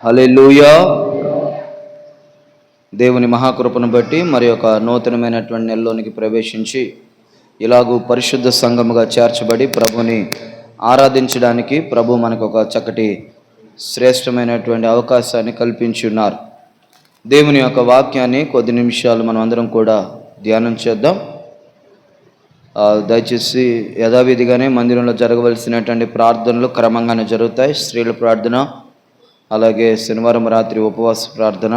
హల్లెలూయా. దేవుని మహాకృపను బట్టి మరి ఒక నూతనమైనటువంటి నెలలోనికి ప్రవేశించి ఇలాగూ పరిశుద్ధ సంఘముగా చేర్చబడి ప్రభుని ఆరాధించడానికి ప్రభు మనకు ఒక చక్కటి శ్రేష్టమైనటువంటి అవకాశాన్ని కల్పించి ఉన్నారు. దేవుని యొక్క వాక్యాన్ని కొద్ది నిమిషాలు మనం అందరం కూడా ధ్యానం చేద్దాం. దయచేసి యథావిధిగానే మందిరంలో జరగవలసినటువంటి ప్రార్థనలు క్రమంగానే జరుగుతాయి. స్త్రీల ప్రార్థన, అలాగే శనివారం రాత్రి ఉపవాస ప్రార్థన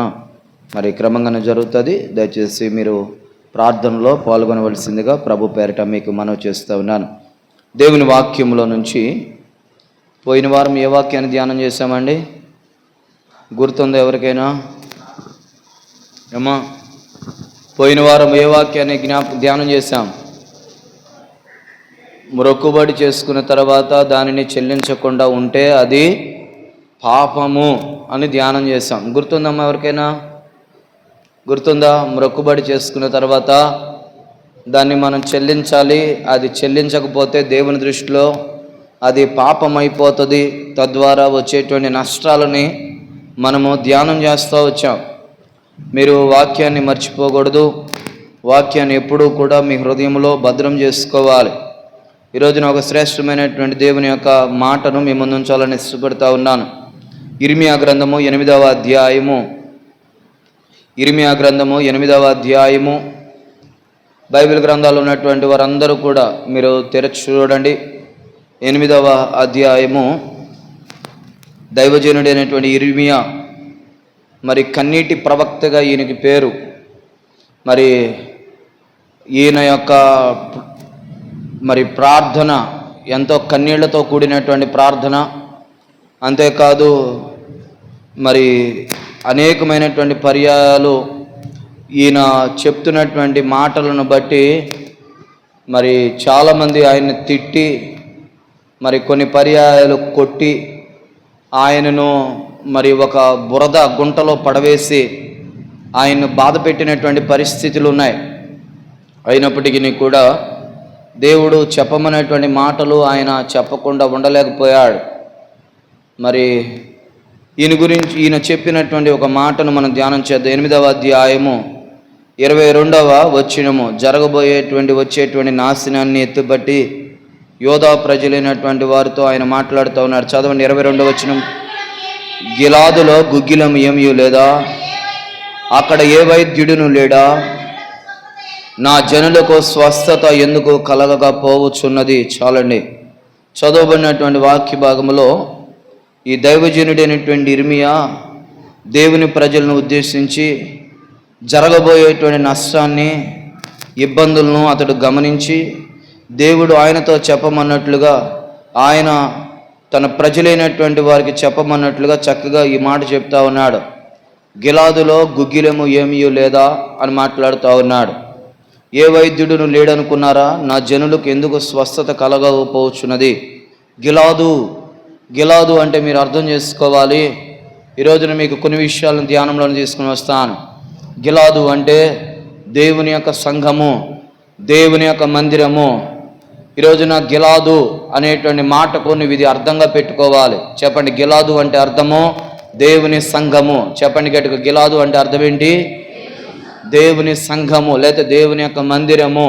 మరి క్రమంగానే జరుగుతుంది. దయచేసి మీరు ప్రార్థనలో పాల్గొనవలసిందిగా ప్రభు పేరిట మీకు మనవి చేస్తూ ఉన్నాను. దేవుని వాక్యంలో నుంచి పోయిన వారం ఏ వాక్యాన్ని ధ్యానం చేశామండి? గుర్తుందా ఎవరికైనా? ఏమా, పోయిన వారం ఏ వాక్యాన్ని ధ్యానం చేశాం? మొక్కుబడి చేసుకున్న తర్వాత దానిని చెల్లించకుండా ఉంటే అది పాపము అని ధ్యానం చేశాం. గుర్తుందమ్మా ఎవరికైనా? గుర్తుందా? మొక్కుబడి చేసుకున్న తర్వాత దాన్ని మనం చెల్లించాలి. అది చెల్లించకపోతే దేవుని దృష్టిలో అది పాపం అయిపోతుంది. తద్వారా వచ్చేటువంటి నష్టాలని మనము ధ్యానం చేస్తూ వచ్చాం. మీరు వాక్యాన్ని మర్చిపోకూడదు. వాక్యాన్ని ఎప్పుడూ కూడా మీ హృదయంలో భద్రం చేసుకోవాలి. ఈరోజున ఒక శ్రేష్టమైనటువంటి దేవుని యొక్క మాటను మీ ముందు ఉంచాలని ఇష్టపడుతూ ఉన్నాను. ఇర్మియా గ్రంథము 8వ అధ్యాయము. ఇర్మియా గ్రంథము 8వ అధ్యాయము. బైబిల్ గ్రంథాలు ఉన్నటువంటి వారందరూ కూడా మీరు తెరచి చూడండి. 8వ అధ్యాయము. దైవజనుడైనటువంటి ఇర్మియా, మరి కన్నీటి ప్రవక్తగా ఈయనకి పేరు. మరి ఈయన యొక్క మరి ప్రార్థన ఎంతో కన్నీళ్లతో కూడినటువంటి ప్రార్థన. అంతేకాదు మరి అనేకమైనటువంటి పర్యాయాలు ఈయన చెప్తున్నటువంటి మాటలను బట్టి మరి చాలామంది ఆయన్ని తిట్టి, మరి కొన్ని పర్యాయాలు కొట్టి, ఆయనను మరి ఒక బురద గుంటలో పడవేసి ఆయన్ను బాధ పెట్టినటువంటి పరిస్థితులు ఉన్నాయి. అయినప్పటికీ కూడా దేవుడు చెప్పమనేటువంటి మాటలు ఆయన చెప్పకుండా ఉండలేకపోయాడు. మరి ఈయన చెప్పినటువంటి ఒక మాటను మనం ధ్యానం చేద్దాం. 8వ అధ్యాయము 22వ వచనము. వచ్చేటువంటి నాశనాన్ని ఎత్తుబట్టి యోధా ప్రజలైనటువంటి వారితో ఆయన మాట్లాడుతూ ఉన్నాడు. చదవండి 22వ వచనం. గిలాదులో గుగ్గిలం ఏమీ లేదా? అక్కడ ఏ వైద్యుడును లేడా? నా జనులకు స్వస్థత ఎందుకు కలగకపోవచ్చున్నది? చాలండి. చదవబడినటువంటి వాక్య భాగంలో ఈ దైవజనుడైనటువంటి ఇర్మియా దేవుని ప్రజలను ఉద్దేశించి జరగబోయేటువంటి నష్టాన్ని, ఇబ్బందులను అతడు గమనించి దేవుడు ఆయనతో చెప్పమన్నట్లుగా, ఆయన తన ప్రజలైనటువంటి వారికి చెప్పమన్నట్లుగా చక్కగా ఈ మాట చెప్తా ఉన్నాడు. గిలాదులో గుగ్గిలము ఏమీ లేదా అని మాట్లాడుతూ ఉన్నాడు. ఏ వైద్యుడును లేడనుకున్నారా? నా జనులకు ఎందుకు స్వస్థత కలగకపోవచ్చున్నది? గిలాదు అంటే మీరు అర్థం చేసుకోవాలి. ఈరోజున మీకు కొన్ని విషయాలను ధ్యానంలో తీసుకుని వస్తాను. గిలాదు అంటే దేవుని యొక్క సంఘము, దేవుని యొక్క మందిరము. ఈరోజున గిలాదు అనేటువంటి మాటకు నువ్వు ఇది అర్థంగా పెట్టుకోవాలి. చెప్పండి, గిలాదు అంటే అర్థము దేవుని సంఘము. చెప్పండి గట్టిగా, గిలాదు అంటే అర్థం ఏంటి? దేవుని సంఘము లేదా దేవుని యొక్క మందిరము.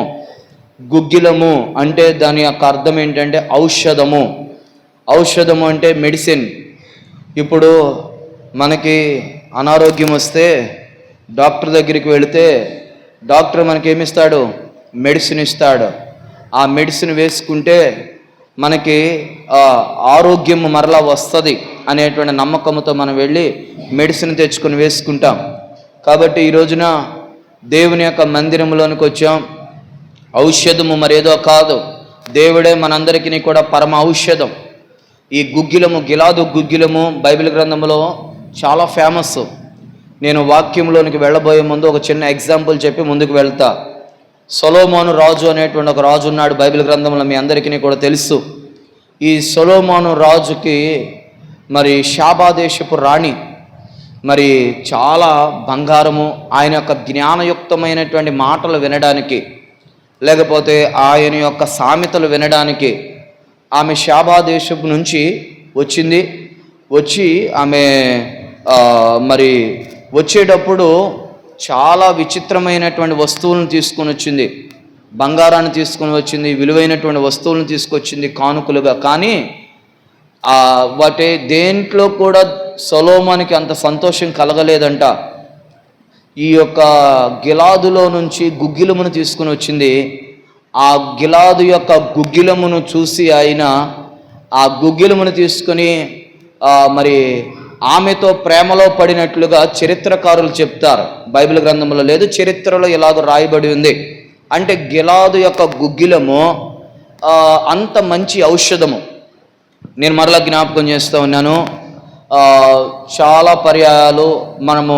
గుగ్గిలము అంటే దాని యొక్క అర్థం ఏంటంటే ఔషధము. ఔషధము అంటే మెడిసిన్. ఇప్పుడు మనకి అనారోగ్యం వస్తే డాక్టర్ దగ్గరికి వెళితే డాక్టర్ మనకి ఏమిస్తాడు? మెడిసిన్ ఇస్తాడు. ఆ మెడిసిన్ వేసుకుంటే మనకి ఆరోగ్యం మరలా వస్తుంది అనేటువంటి నమ్మకంతో మనం వెళ్ళి మెడిసిన్ తెచ్చుకొని వేసుకుంటాం. కాబట్టి ఈ రోజున దేవుని యొక్క మందిరంలోనికి వచ్చాం. ఔషధము మరేదో కాదు, దేవుడే మనందరికీ కూడా పరమ ఔషధం. ఈ గిలాదు గుగ్గిలము బైబిల్ గ్రంథంలో చాలా ఫేమస్. నేను వాక్యంలోనికి వెళ్ళబోయే ముందు ఒక చిన్న ఎగ్జాంపుల్ చెప్పి ముందుకు వెళ్తా. సొలొమోను రాజు అనేటువంటి ఒక రాజు ఉన్నాడు బైబిల్ గ్రంథంలో, మీ అందరికీ కూడా తెలుసు. ఈ సొలొమోను రాజుకి మరి షాబా దేశపు రాణి మరి చాలా బంగారము, ఆయన యొక్క జ్ఞానయుక్తమైనటువంటి మాటలు వినడానికి, లేకపోతే ఆయన యొక్క సామెతలు వినడానికి ఆమె షాబా దేశపు నుంచి వచ్చి ఆమె మరి వచ్చేటప్పుడు చాలా విచిత్రమైనటువంటి వస్తువులను తీసుకొని వచ్చింది. బంగారాన్ని తీసుకొని వచ్చింది, విలువైనటువంటి వస్తువులను తీసుకొచ్చింది కానుకలుగా. కానీ వాటి దేంట్లో కూడా సొలొమోనుకి అంత సంతోషం కలగలేదంట. ఈ యొక్క గిలాదులో నుంచి గుగ్గిలమును తీసుకుని వచ్చింది. ఆ గిలాదు యొక్క గుగ్గిలమును చూసి ఆయన ఆ గుగ్గిలమును తీసుకుని మరి ఆమెతో ప్రేమలో పడినట్లుగా చరిత్రకారులు చెప్తారు. బైబిల్ గ్రంథంలో లేదు, చరిత్రలో ఇలాగ రాయబడి ఉంది. అంటే గిలాదు యొక్క గుగ్గిలము అంత మంచి ఔషధము. నేను మరలా జ్ఞాపకం చేస్తూ ఉన్నాను, చాలా పర్యాయాలు మనము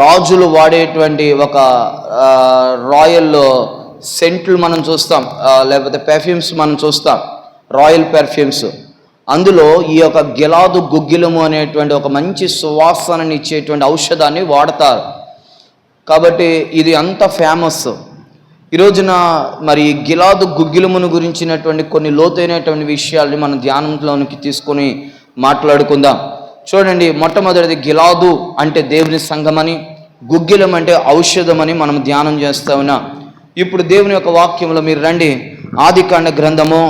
రాజులు వాడేటువంటి ఒక రాయల్ సెంట్లు మనం చూస్తాం, లేకపోతే పెర్ఫ్యూమ్స్ మనం చూస్తాం, రాయల్ పెర్ఫ్యూమ్స్. అందులో ఈ యొక్క గిలాదు గుగ్గిలము అనేటువంటి ఒక మంచి సువాసనని ఇచ్చేటువంటి ఔషధాన్ని వాడతారు. కాబట్టి ఇది అంత ఫేమస్. ఈరోజున మరి గిలాదు గుగ్గిలమును గురించినటువంటి కొన్ని లోతైనటువంటి విషయాల్ని మనం ధ్యానంలోనికి తీసుకొని మాట్లాడుకుందాం. చూడండి, మొట్టమొదటిది గిలాదు అంటే దేవుని సంఘమని, గుగ్గిలం అంటే ఔషధమని మనం ధ్యానం చేస్తా ఉన్నాం. ఇప్పుడు దేవుని యొక్క వాక్యంలో మీరు రండి, ఆదికాండ గ్రంథము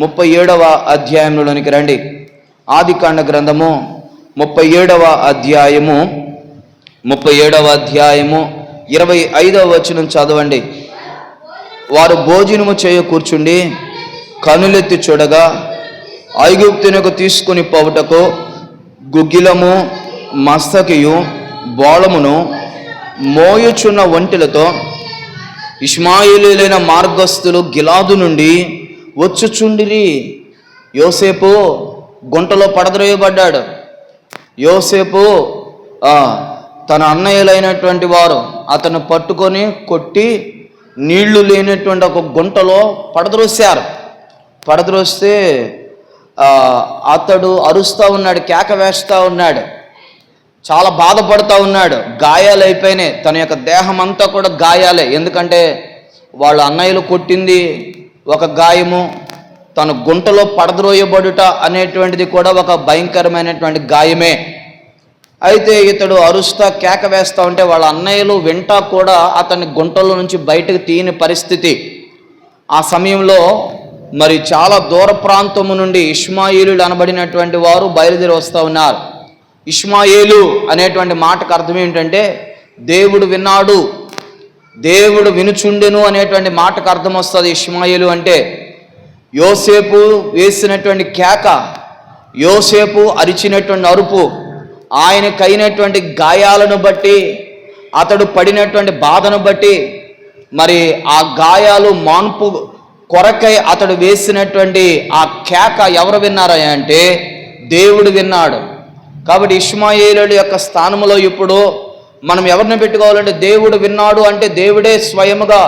37వ అధ్యాయంలోనికి రండి. ఆదికాండ గ్రంథము 37వ అధ్యాయము 25వ వచనం చదవండి. వారు భోజనము చేయ కూర్చుండి కనులెత్తి చూడగా ఐగుప్తునకు తీసుకుని పోవుటకు గుగ్గిలము మస్తకియు బోళమును మోయుచున్న ఒంటెలతో ఇష్మాయేలీయులైన మార్గస్థులు గిలాదు నుండి వచ్చుచుండిరి. యోసేపు గుంటలో పడద్రోయబడ్డాడు. యోసేపు తన అన్నయ్యలైనటువంటి వారు అతను పట్టుకొని కొట్టి నీళ్లు లేనటువంటి ఒక గుంటలో పడద్రోశారు. పడద్రోస్తే అతడు అరుస్తూ ఉన్నాడు, కేక వేస్తూ ఉన్నాడు, చాలా బాధపడుతూ ఉన్నాడు. గాయాలు అయిపోయినాయి, తన యొక్క దేహం అంతా కూడా గాయాలే. ఎందుకంటే వాళ్ళ అన్నయ్యలు కొట్టింది ఒక గాయము, తను గుంటలో పడద్రోయబడుట అనేటువంటిది కూడా ఒక భయంకరమైనటువంటి గాయమే. అయితే ఇతడు అరుస్తా కేక వేస్తూ ఉంటే వాళ్ళ అన్నయ్యలు వెంట కూడా అతన్ని గుంటలో నుంచి బయటకు తీయని పరిస్థితి. ఆ సమయంలో మరి చాలా దూర ప్రాంతము నుండి ఇష్మాయేలీయులు అనబడినటువంటి వారు బయలుదేరి వస్తూ ఉన్నారు. ఇష్మాయేలు అనేటువంటి మాటకు అర్థం ఏంటంటే దేవుడు విన్నాడు, దేవుడు వినుచుండెను అనేటువంటి మాటకు అర్థం వస్తుంది. ఇష్మాయేలు అంటే యోసేపు వేసినటువంటి కేక, యోసేపు అరిచినటువంటి అరుపు, ఆయనకైనటువంటి గాయాలను బట్టి, అతడు పడినటువంటి బాధను బట్టి, మరి ఆ గాయాలు మాన్పు కొరకై అతడు వేసినటువంటి ఆ కేక ఎవరు విన్నారా అంటే దేవుడు విన్నాడు. కాబట్టి ఇష్మాయేలీయుల యొక్క స్థానంలో ఇప్పుడు మనం ఎవరిని పెట్టుకోవాలంటే దేవుడు విన్నాడు అంటే దేవుడే స్వయముగా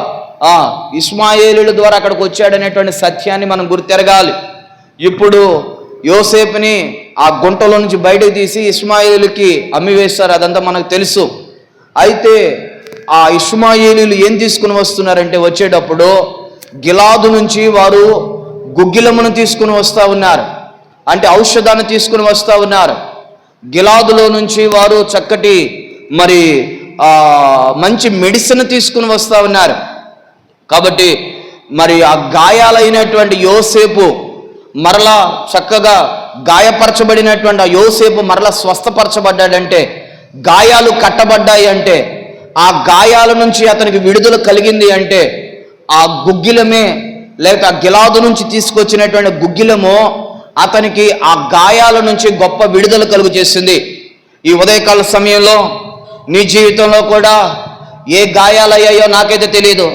ఇష్మాయేలీయుల ద్వారా అక్కడికి వచ్చాడనేటువంటి సత్యాన్ని మనం గుర్తెరగాలి. ఇప్పుడు యోసేపుని ఆ గుంటలో నుంచి బయటకు తీసి ఇష్మాయేలుకి అమ్మివేస్తారు, అదంతా మనకు తెలుసు. అయితే ఆ ఇష్మాయేలీయులు ఏం తీసుకుని వస్తున్నారంటే వచ్చేటప్పుడు గిలాదు నుంచి వారు గుగ్గిలమును తీసుకుని వస్తూ ఉన్నారు, అంటే ఔషధాన్ని తీసుకుని వస్తూ ఉన్నారు. గిలాదులో నుంచి వారు చక్కటి మరి మంచి మెడిసిన్ తీసుకుని వస్తూ ఉన్నారు. కాబట్టి మరి ఆ గాయాలైనటువంటి యోసేపు మరలా చక్కగా గాయపరచబడినటువంటి ఆ యోసేపు మరలా స్వస్థపరచబడ్డాడంటే, గాయాలు కట్టబడ్డాయి అంటే, ఆ గాయాల నుంచి అతనికి విడుదల కలిగింది అంటే ఆ గుగ్గిలమే, లేక ఆ గిలాదు నుంచి తీసుకొచ్చినటువంటి గుగ్గిలము అతనికి ఆ గాయాల నుంచి గొప్ప విడుదల కలుగు చేసింది. ఈ ఉదయకాల సమయంలో నీ జీవితంలో కూడా ఏ గాయాలయ్యాయో నాకైతే తెలియదు.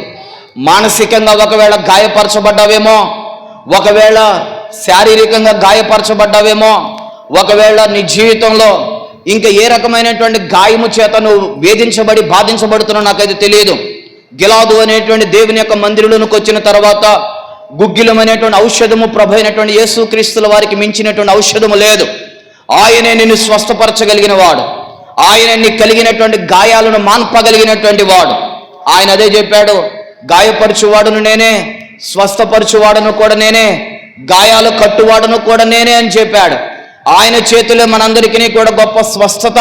మానసికంగా ఒకవేళ గాయపరచబడ్డావేమో, ఒకవేళ శారీరకంగా గాయపరచబడ్డావేమో, ఒకవేళ నీ జీవితంలో ఇంకా ఏ రకమైనటువంటి గాయము చేత నువ్వు వేధించబడి బాధించబడుతున్నావు నాకైతే తెలియదు. గిలాదు అనేటువంటి దేవుని యొక్క మందిరంలోకి వచ్చిన తర్వాత గుగ్గిలం అనేటువంటి ఔషధము ప్రభు అయినటువంటి యేసుక్రీస్తుల వారికి మించినటువంటి ఔషధము లేదు. ఆయనే నిన్ను స్వస్థపరచగలిగిన వాడు, ఆయన నీకు కలిగినటువంటి గాయాలను మాన్పగలిగినటువంటి వాడు. ఆయన అదే చెప్పాడు, గాయపరచువాడును నేనే, స్వస్థపరచువాడును కూడా నేనే, గాయాలు కట్టువాడును కూడా నేనే అని చెప్పాడు. ఆయన చేతిలో మనందరికీ కూడా గొప్ప స్వస్థత.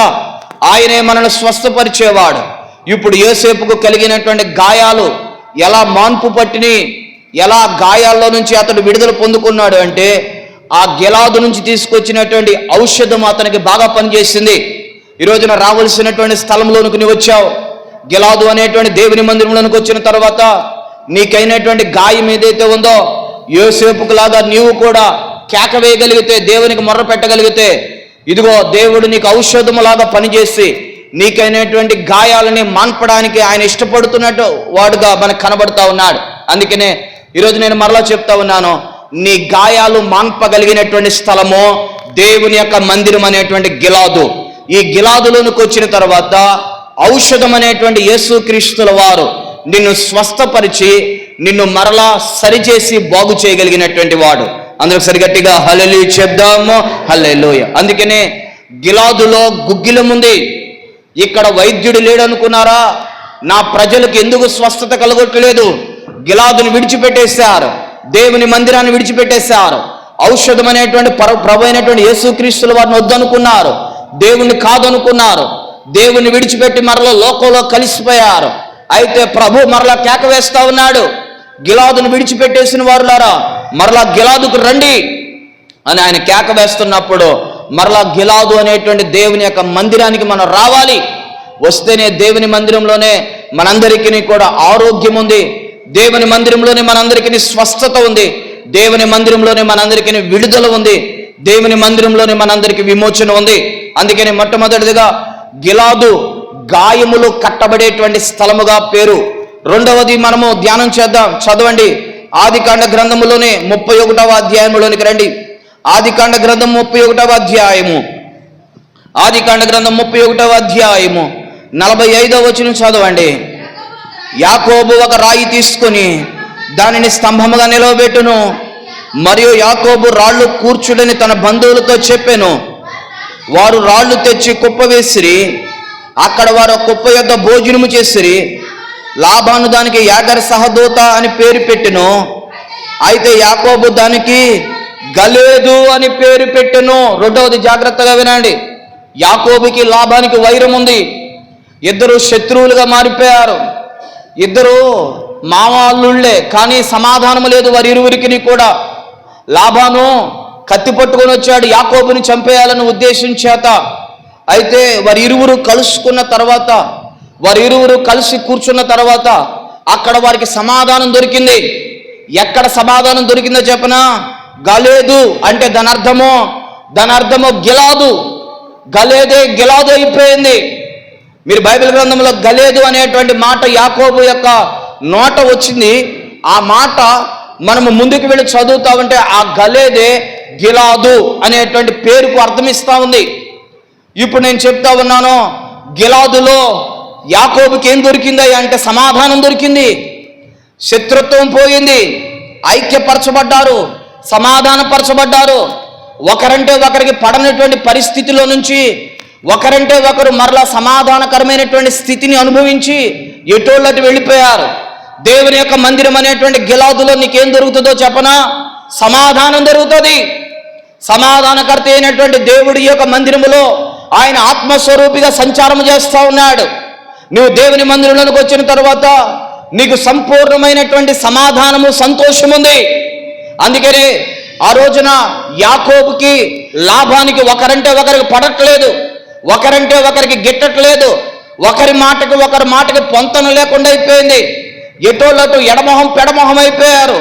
ఆయనే మనల్ని స్వస్థపరిచేవాడు. ఇప్పుడు యోసేపుకు కలిగినటువంటి గాయాలు ఎలా మాన్పు పట్టిని, ఎలా గాయాల్లో నుంచి అతడు విడుదల పొందుకున్నాడు అంటే ఆ గిలాదు నుంచి తీసుకొచ్చినటువంటి ఔషధం అతనికి బాగా పనిచేసింది. ఈ రోజున రావాల్సినటువంటి స్థలంలోనికి నువ్వు వచ్చావు. గిలాదు అనేటువంటి దేవుని మందిరంలోనికి వచ్చిన తర్వాత నీకైనటువంటి గాయం ఏదైతే ఉందో యోసేపుకు లాగా నీవు కూడా కేక వేయగలిగితే, దేవునికి మొర్ర పెట్టగలిగితే, ఇదిగో దేవుడు నీకు ఔషధములాగా పనిచేసి నీకైనటువంటి గాయాలని మాన్పడానికి ఆయన ఇష్టపడుతున్నట్టు వాడుగా మనకు కనబడుతూ ఉన్నాడు. అందుకనే ఈరోజు నేను మరలా చెప్తా ఉన్నాను, నీ గాయాలు మాన్పగలిగినటువంటి స్థలము దేవుని యొక్క మందిరం అనేటువంటి గిలాదు. ఈ గిలాదులోనికి వచ్చిన తర్వాత ఔషధం అనేటువంటి యేసుక్రీస్తుల వారు నిన్ను స్వస్థపరిచి నిన్ను మరలా సరిచేసి బాగు చేయగలిగినటువంటి వాడు. అందరూ సరిగట్టిగా హల్లెలూయా చెప్దాము, హల్లెలూయా. అందుకనే గిలాదులో గుగ్గిలం ఉంది. ఇక్కడ వైద్యుడు లేడనుకున్నారా? నా ప్రజలకు ఎందుకు స్వస్థత కలగట్లేదు? గిలాదుని విడిచిపెట్టేశారు, దేవుని మందిరాన్ని విడిచిపెట్టేశారు. ఔషధం అనేటువంటి ప్రభు అయినటువంటి యేసుక్రీస్తుల వారిని వద్దనుకున్నారు, దేవుణ్ణి కాదనుకున్నారు. దేవుని విడిచిపెట్టి మరలా లోకంలో కలిసిపోయారు. అయితే ప్రభు మరలా కేక వేస్తా ఉన్నాడు, గిలాదును విడిచిపెట్టేసిన వారులారా మరలా గిలాదుకు రండి అని ఆయన కేక వేస్తున్నప్పుడు మరలా గిలాదు అనేటువంటి దేవుని యొక్క మందిరానికి మనం రావాలి. వస్తేనే దేవుని మందిరంలోనే మనందరికీ కూడా ఆరోగ్యం ఉంది, దేవుని మందిరంలోనే మనందరికీ స్వస్థత ఉంది, దేవుని మందిరంలోనే మనందరికీ విడుదల ఉంది, దేవుని మందిరంలోనే మనందరికీ విమోచన ఉంది. అందుకని మొట్టమొదటిదిగా గిలాదు గాయములు కట్టబడేటువంటి స్థలముగా పేరు. రెండవది మనము ధ్యానం చేద్దాం. చదవండి, ఆదికాండ గ్రంథములోనే 31వ అధ్యాయంలోనికి రండి. ఆదికాండ గ్రంథం 31వ అధ్యాయము, ఆదికాండ గ్రంథం 31వ అధ్యాయము 45వ వచనం చదవండి. యాకోబు ఒక రాయి తీసుకొని దానిని స్తంభముగా నిలవబెట్టును, మరియు యాకోబు రాళ్ళు కూర్చుడని తన బంధువులతో చెప్పెను. వారు రాళ్ళు తెచ్చి కుప్ప వేసిరి. అక్కడ వారు కుప్ప యొద్ద భోజనము చేసిరి. లాబాను దానికి యాగర్ సహదూత అని పేరు పెట్టెను. అయితే యాకోబు దానికి గలేదు అని పేరు పెట్టెను. రెండవది జాగ్రత్తగా వినండి, యాకోబుకి లాబానికి వైరం ఉంది. ఇద్దరు శత్రువులుగా మారిపోయారు. ఇద్దరు మామాళ్ళుళ్లే, కానీ సమాధానం లేదు వారి ఇరువురికి కూడా. లాబాను కత్తి పట్టుకొని వచ్చాడు యాకోబుని చంపేయాలని ఉద్దేశం చేత. అయితే వారి ఇరువురు కలుసుకున్న తర్వాత, వారి ఇరువురు కలిసి కూర్చున్న తర్వాత అక్కడ వారికి సమాధానం దొరికింది. ఎక్కడ సమాధానం దొరికిందో చెప్పనా? గలేదు అంటే దాని అర్థము గిలాదు. గలేదే గిలాదు అయిపోయింది. మీరు బైబిల్ గ్రంథంలో గలేదు అనేటువంటి మాట యాకోబు యొక్క నోట వచ్చింది. ఆ మాట మనము ముందుకు వెళ్ళి చదువుతా ఉంటే ఆ గలేదే గిలాదు అనేటువంటి పేరుకు అర్థమిస్తా ఉంది. ఇప్పుడు నేను చెప్తా ఉన్నాను, గిలాదులో యాకోబుకి ఏం దొరికింది అంటే సమాధానం దొరికింది, శత్రుత్వం పోయింది, ఐక్యపరచబడ్డారు, సమాధానపరచబడ్డారు. ఒకరంటే ఒకరికి పడనటువంటి పరిస్థితిలో నుంచి ఒకరంటే ఒకరు మరలా సమాధానకరమైనటువంటి స్థితిని అనుభవించి ఎటోళ్ళటి వెళ్ళిపోయారు. దేవుని యొక్క మందిరం అనేటువంటి గిలాదులో నీకేం దొరుకుతుందో చెప్పనా? సమాధానం దొరుకుతుంది. సమాధానకర్త అయినటువంటి దేవుడి యొక్క మందిరములో ఆయన ఆత్మస్వరూపిగా సంచారం చేస్తూ ఉన్నాడు. నువ్వు దేవుని మందిరంలోకి వచ్చిన తర్వాత నీకు సంపూర్ణమైనటువంటి సమాధానము, సంతోషం ఉంది. అందుకనే ఆ రోజున యాకోబుకి లాభానికి ఒకరంటే ఒకరికి పడట్లేదు, ఒకరంటే ఒకరికి గిట్టట్లేదు, ఒకరి మాటకి పొంతన లేకుండా అయిపోయింది. ఎటోళ్ళటు ఎడమొహం పెడమొహం అయిపోయారు.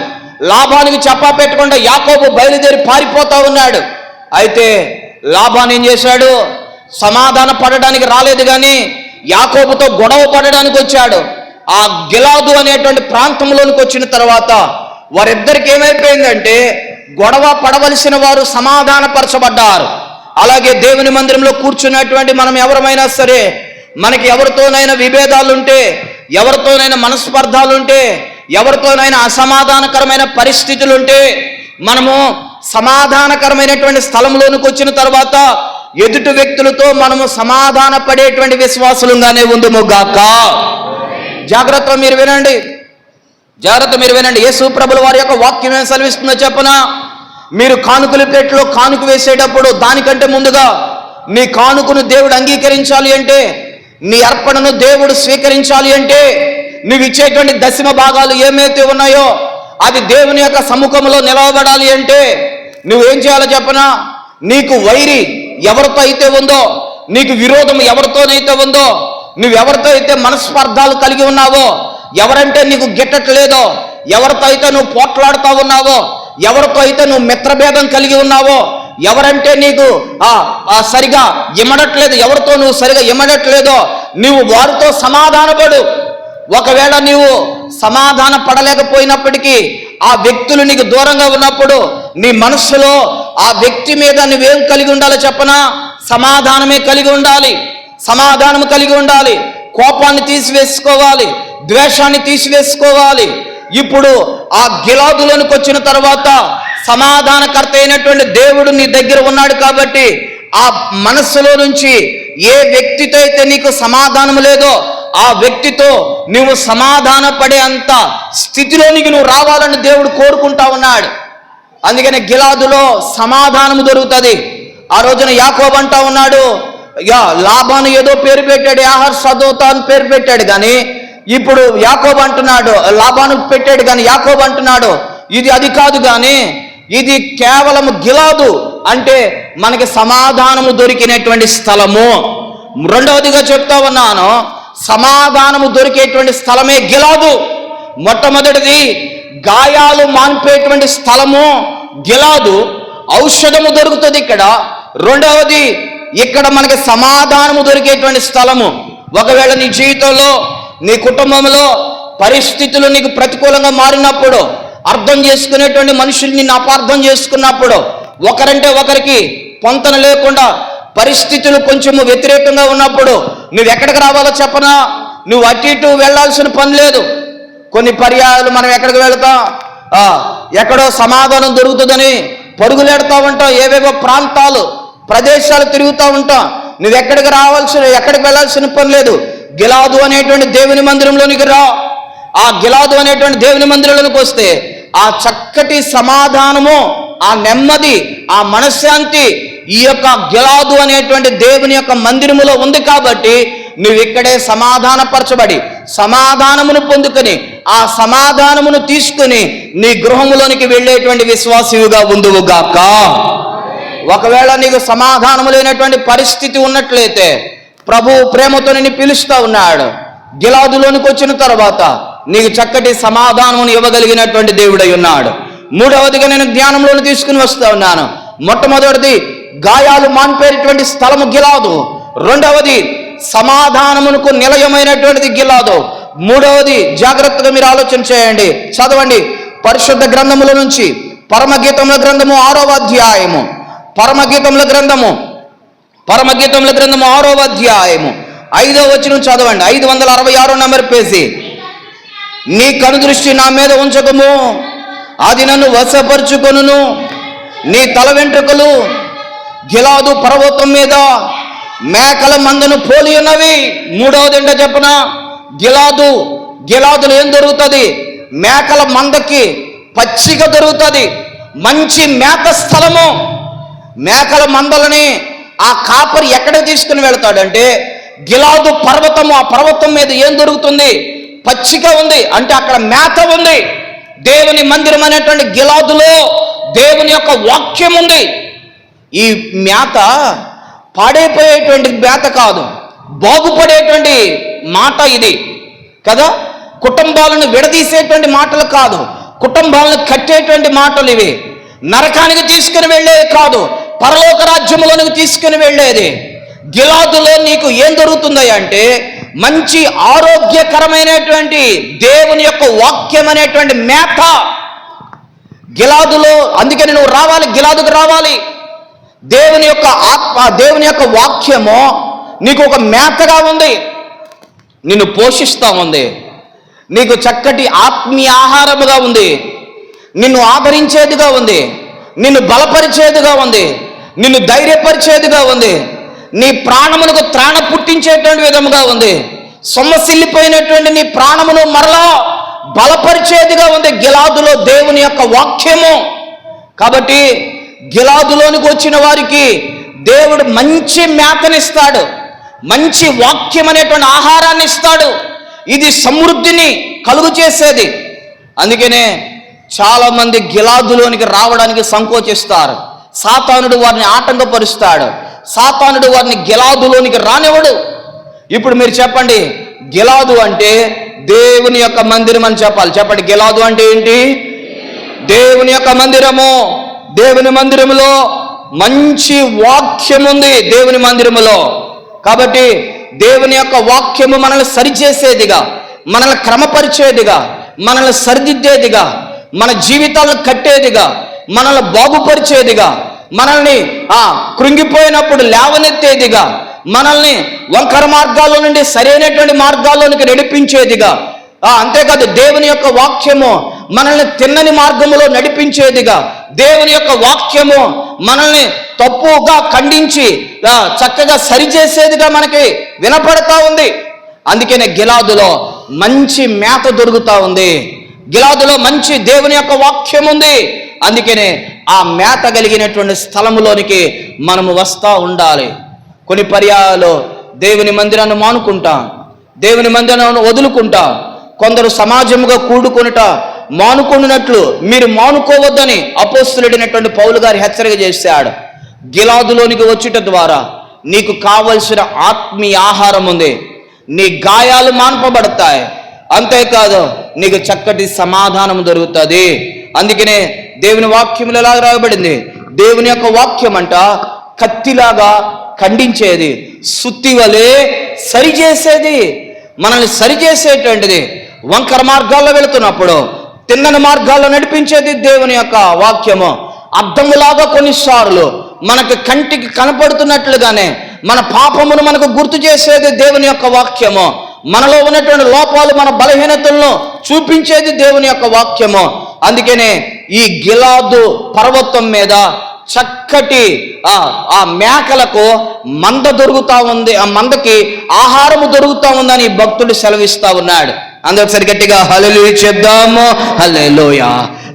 లాభానికి చెప్పా పెట్టకుండా యాకోబు బయలుదేరి పారిపోతా ఉన్నాడు. అయితే లాభాన్ని ఏం చేశాడు? సమాధాన పడడానికి రాలేదు, కానీ యాకోబుతో గొడవ పడడానికి వచ్చాడు. ఆ గిలాదు అనేటువంటి ప్రాంతంలోనికి వచ్చిన తర్వాత వారిద్దరికి ఏమైపోయిందంటే గొడవ పడవలసిన వారు సమాధానపరచబడ్డారు. అలాగే దేవుని మందిరంలో కూర్చున్నటువంటి మనం ఎవరమైనా సరే, మనకి ఎవరితోనైనా విభేదాలుంటే, ఎవరితోనైనా మనస్పర్ధాలుంటే, ఎవరితోనైనా అసమాధానకరమైన పరిస్థితులుంటే, మనము సమాధానకరమైనటువంటి స్థలంలోనికి వచ్చిన తర్వాత ఎదుటి వ్యక్తులతో మనము సమాధాన పడేటువంటి విశ్వాసులుగానే ఉందుము గాక. జాగ్రత్త మీరు వినండి. యేసు ప్రభుల వారి యొక్క వాక్యం ఏం సెలవిస్తుందో చెప్పనా? మీరు కానుకల పెట్టెలో కానుక వేసేటప్పుడు దానికంటే ముందుగా నీ కానుకను దేవుడు అంగీకరించాలి అంటే, నీ అర్పణను దేవుడు స్వీకరించాలి అంటే, నువ్వు ఇచ్చేటువంటి దశమ భాగాలు ఏమైతే ఉన్నాయో అది దేవుని యొక్క సముఖంలో నిలవబడాలి అంటే నువ్వేం చేయాలో చెప్పనా? నీకు వైరి ఎవరితో అయితే ఉందో, నీకు విరోధం ఎవరితోనైతే ఉందో, నువ్వెవరితో అయితే మనస్పర్ధాలు కలిగి ఉన్నావో, ఎవరంటే నీకు గిట్టట్లేదో, ఎవరితో అయితే నువ్వు పోట్లాడుతూ ఉన్నావో, ఎవరితో అయితే నువ్వు మిత్రభేదం కలిగి ఉన్నావో, ఎవరంటే నీకు సరిగా ఇమ్మడట్లేదు, ఎవరితో నువ్వు సరిగా ఇమ్మడట్లేదో, నువ్వు వారితో సమాధానపడు. ఒకవేళ నీవు సమాధాన పడలేకపోయినప్పటికీ ఆ వ్యక్తులు నీకు దూరంగా ఉన్నప్పుడు నీ మనస్సులో ఆ వ్యక్తి మీద నువ్వేం కలిగి ఉండాలో చెప్పనా? సమాధానమే కలిగి ఉండాలి. సమాధానం కలిగి ఉండాలి. కోపాన్ని తీసివేసుకోవాలి, ద్వేషాన్ని తీసివేసుకోవాలి. ఇప్పుడు ఆ గిలాదులోనికి వచ్చిన తర్వాత సమాధానకర్త అయినటువంటి దేవుడు నీ దగ్గర ఉన్నాడు కాబట్టి ఆ మనస్సులో నుంచి ఏ వ్యక్తితో అయితే నీకు సమాధానం లేదో ఆ వ్యక్తితో నువ్వు సమాధాన పడే అంత స్థితిలోనికి నువ్వు రావాలని దేవుడు కోరుకుంటా ఉన్నాడు. అందుకని గిలాదులో సమాధానము దొరుకుతుంది. ఆ రోజున యాకోబు అంటా ఉన్నాడు, లాబాను ఏదో పేరు పెట్టాడు, యాహర్ సదోతా అని పేరు పెట్టాడు, కానీ ఇప్పుడు యాకోబు అంటున్నాడు, లాబాను పెట్టాడు కానీ యాకోబు అంటున్నాడు ఇది అది కాదు, కానీ ఇది కేవలం గిలాదు అంటే మనకి సమాధానము దొరికినటువంటి స్థలము. రెండవదిగా చెప్తా ఉన్నాను, సమాధానము దొరికేటువంటి స్థలమే గిలాదు. మొట్టమొదటిది గాయాలు మాన్పేటువంటి స్థలము గిలాదు, ఔషధము దొరుకుతుంది ఇక్కడ. రెండవది ఇక్కడ మనకి సమాధానము దొరికేటువంటి స్థలము. ఒకవేళ నీ జీవితంలో నీ కుటుంబంలో పరిస్థితులు నీకు ప్రతికూలంగా మారినప్పుడు, అర్థం చేసుకునేటువంటి మనుషులు నిన్ను అపార్థం చేసుకున్నప్పుడు, ఒకరంటే ఒకరికి పొంతన లేకుండా పరిస్థితులు కొంచెము వ్యతిరేకంగా ఉన్నప్పుడు నువ్వు ఎక్కడికి రావాలో చెప్పనా? నువ్వు అటు ఇటు వెళ్లాల్సిన పని లేదు. కొన్ని పర్యాయాలు మనం ఎక్కడికి వెళతాం, ఎక్కడో సమాధానం దొరుకుతుందని పరుగులెడతా ఉంటాం, ఏవేవో ప్రాంతాలు ప్రదేశాలు తిరుగుతూ ఉంటాం. నువ్వు ఎక్కడికి వెళ్ళాల్సిన పని లేదు. గిలాదు అనేటువంటి దేవుని మందిరంలోనికి రా. ఆ గిలాదు అనేటువంటి దేవుని మందిరంలోనికి వస్తే ఆ చక్కటి సమాధానము, ఆ నెమ్మది, ఆ మనశ్శాంతి ఈ యొక్క గిలాదు అనేటువంటి దేవుని యొక్క మందిరములో ఉంది. కాబట్టి నువ్వు ఇక్కడే సమాధానపరచబడి సమాధానమును పొందుకొని ఆ సమాధానమును తీసుకుని నీ గృహములోనికి వెళ్ళేటువంటి విశ్వాసివిగా ఉందువుగాక. ఒకవేళ నీకు సమాధానము లేనటువంటి పరిస్థితి ఉన్నట్లయితే ప్రభు ప్రేమతో నిన్ను పిలుస్తూ ఉన్నాడు. గిలాదులోనికి వచ్చిన తర్వాత నీకు చక్కటి సమాధానమును ఇవ్వగలిగినటువంటి దేవుడై ఉన్నాడు. మూడవదిగా నేను ధ్యానంలోని తీసుకుని వస్తూ ఉన్నాను. మొట్టమొదటిది గాయాలు మాన్పేటువంటి స్థలము గిలాదు. రెండవది సమాధానమునకు నిలయమైనటువంటిది గిలాదు. మూడవది జాగ్రత్తగా మీరు ఆలోచన చేయండి, చదవండి పరిశుద్ధ గ్రంథముల నుంచి పరమగీతముల గ్రంథము 6వ అధ్యాయము. పరమగీతముల గ్రంథము 6వ అధ్యాయము 5వ వచనం చదవండి. 566 నంబర్ పేజీ. నీ కనుదృష్టి నా మీద ఉంచకము, అది నన్ను వశపరుచుకొనును. నీ తల వెంట్రుకలు గిలాదు పర్వతం మీద మేకల మందను పోలి ఉన్నవి. మూడవది ఏంటో చెప్పనా? గిలాదులో ఏం దొరుకుతుంది? మేకల మందకి పచ్చిక దొరుకుతుంది, మంచి మేత స్థలము. మేకల మందలని ఆ కాపరి ఎక్కడికి తీసుకుని వెళ్తాడంటే గిలాదు పర్వతము. ఆ పర్వతం మీద ఏం దొరుకుతుంది? పచ్చిక ఉంది, అంటే అక్కడ మేత ఉంది. దేవుని మందిరం అనేటువంటి గిలాదులో దేవుని యొక్క వాక్యం ఉంది. ఈ మేత పాడైపోయేటువంటి మేత కాదు, బాగుపడేటువంటి మాట ఇది కదా. కుటుంబాలను విడదీసేటువంటి మాటలు కాదు, కుటుంబాలను కట్టేటువంటి మాటలు ఇవి. నరకానికి తీసుకుని వెళ్ళేది కాదు, పరలోక రాజ్యములోనికి తీసుకుని వెళ్ళేది. గిలాదులో నీకు ఏం దొరుకుతుంది అంటే మంచి ఆరోగ్యకరమైనటువంటి దేవుని యొక్క వాక్యం అనేటువంటి మేత గిలాదులో. అందుకని నువ్వు రావాలి, గిలాదుకు రావాలి. దేవుని యొక్క ఆత్మ, దేవుని యొక్క వాక్యము నీకు ఒక మేతగా ఉంది, నిన్ను పోషిస్తూ ఉంది, నీకు చక్కటి ఆత్మీయ ఆహారముగా ఉంది, నిన్ను ఆదరించేదిగా ఉంది, నిన్ను బలపరిచేదిగా ఉంది, నిన్ను ధైర్యపరిచేదిగా ఉంది, నీ ప్రాణమునకు త్రాణ పుట్టించేటువంటి విధముగా ఉంది, సొమ్మసిల్లిపోయినటువంటి నీ ప్రాణమును మరలా బలపరిచేదిగా ఉంది. గిలాదులో దేవుని యొక్క వాక్యము. కాబట్టి గిలాదులోనికి వచ్చిన వారికి దేవుడు మంచి మేతనిస్తాడు, మంచి వాక్యం అనేటువంటి ఆహారాన్ని ఇస్తాడు. ఇది సమృద్ధిని కలుగు చేసేది. అందుకనే చాలా మంది గిలాదులోనికి రావడానికి సంకోచిస్తారు. సాతానుడు వారిని ఆటంకపరుస్తాడు. సాతానుడు వారిని గిలాదులోనికి రానివ్వడు. ఇప్పుడు మీరు చెప్పండి, గిలాదు అంటే దేవుని యొక్క మందిరం అని చెప్పాలి. చెప్పండి, గిలాదు అంటే ఏంటి? దేవుని యొక్క మందిరము. దేవుని మందిరములో మంచి వాక్యం ఉంది. దేవుని మందిరములో కాబట్టి దేవుని యొక్క వాక్యము మనల్ని సరిచేసేదిగా, మనల్ని క్రమపరిచేదిగా, మనల్ని సరిదిద్దేదిగా, మన జీవితాలను కట్టేదిగా, మనల్ని బాగుపరిచేదిగా, మనల్ని కృంగిపోయినప్పుడు లేవనెత్తేదిగా, మనల్ని వంకర మార్గాల్లో నుండి సరైనటువంటి మార్గాల్లోనికి నడిపించేదిగా, అంతేకాదు దేవుని యొక్క వాక్యము మనల్ని తిన్నని మార్గములో నడిపించేదిగా, దేవుని యొక్క వాక్యము మనల్ని తప్పుగా ఖండించి చక్కగా సరిచేసేదిగా మనకి వినపడతా ఉంది. అందుకనే గిలాదులో మంచి మేత దొరుకుతా ఉంది. గిలాదులో మంచి దేవుని యొక్క వాక్యం ఉంది. అందుకనే ఆ మేత కలిగినటువంటి స్థలములోనికి మనము వస్తూ ఉండాలి. కొన్ని పర్యాయాలు దేవుని మందిరాన్ని మానుకుంటాం, దేవుని మందిరాన్ని వదులుకుంటాం. కొందరు సమాజముగా కూడుకొనుట మానుకొనున్నట్లు మీరు మానుకోవద్దని అపోస్తలుడైనటువంటి పౌలు గారు హెచ్చరిక చేశాడు. గిలాదులోనికి వచ్చుట ద్వారా నీకు కావలసిన ఆత్మీయ ఆహారం ఉంది. నీ గాయాలు మాన్పబడతాయి, అంతేకాదు నీకు చక్కటి సమాధానం దొరుకుతుంది. అందుకనే దేవుని వాక్యములు ఎలా రాయబడింది? దేవుని యొక్క వాక్యం అంట కత్తిలాగా ఖండించేది, సుత్తి వలె సరిచేసేది, మనల్ని సరిచేసేటువంటిది. వంకర మార్గాల్లో వెళుతున్నప్పుడు తిన్నని మార్గాల్లో నడిపించేది దేవుని యొక్క వాక్యము. అద్దములాగా కొన్నిసార్లు మనకు కంటికి కనపడుతున్నట్లుగానే మన పాపమును మనకు గుర్తు చేసేది దేవుని యొక్క వాక్యము. మనలో ఉన్నటువంటి లోపాలు, మన బలహీనతలను చూపించేది దేవుని యొక్క వాక్యము. అందుకనే ఈ గిలాదు పర్వతం మీద చక్కటి ఆ మేకలకు మంద దొరుకుతా ఉంది, ఆ మందకి ఆహారము దొరుకుతా ఉందని భక్తుడు సెలవిస్తా ఉన్నాడు. అందరొకసారి గట్టిగా హల్లెలూయా చెప్దాము. హల్లెలూయా.